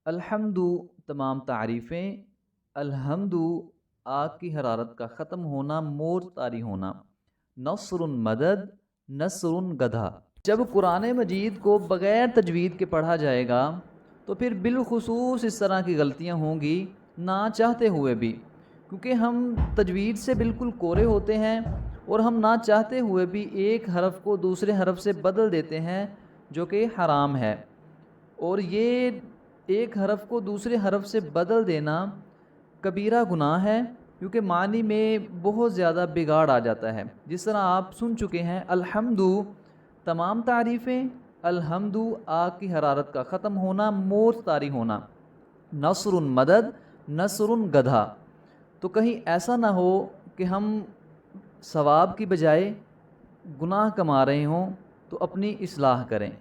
الحمد تمام تعریفیں، الحمد آگ کی حرارت کا ختم ہونا، مور طاری ہونا، نصر مدد، نصر گدھا۔ جب قرآن مجید کو بغیر تجوید کے پڑھا جائے گا تو پھر بالخصوص اس طرح کی غلطیاں ہوں گی، نہ چاہتے ہوئے بھی، کیونکہ ہم تجوید سے بالکل کورے ہوتے ہیں اور ہم نہ چاہتے ہوئے بھی ایک حرف کو دوسرے حرف سے بدل دیتے ہیں، جو کہ حرام ہے۔ اور یہ ایک حرف کو دوسرے حرف سے بدل دینا کبیرہ گناہ ہے، کیونکہ معنی میں بہت زیادہ بگاڑ آ جاتا ہے۔ جس طرح آپ سن چکے ہیں، الحمد تمام تعریفیں، الحمد آگ کی حرارت کا ختم ہونا، مور طاری ہونا، نصر مدد، نصر گدھا۔ تو کہیں ایسا نہ ہو کہ ہم ثواب کی بجائے گناہ کما رہے ہوں، تو اپنی اصلاح کریں۔